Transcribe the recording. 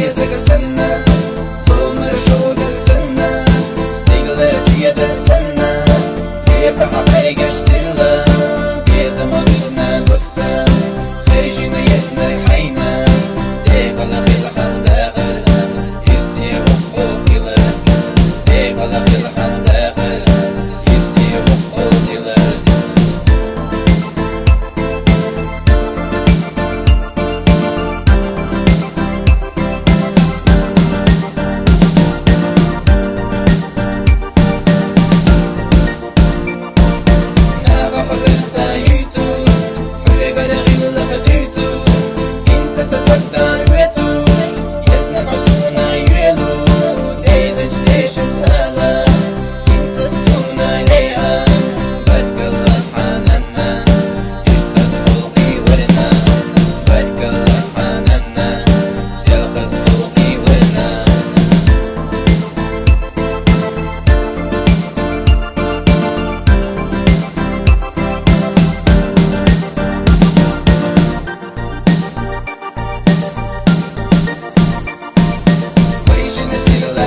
يزك السنة طول مرشود السنة ستيغل رسيد السنة يبقى بريقش سيلا يزم بسنا الوكسة خارجنا يسنا ريحينا يقلق الحر داخل يسي وقوف يلر يقلق الحر داخل يسي وقوف يلر Сотвордан ветуш, ясно посуна юелу, дейзеч дейшен сала, кинца суна реа, баркалла хананна, иштас фулqi ورنا, баркалла хананна, сялхас фулqi ورنا. Женя сила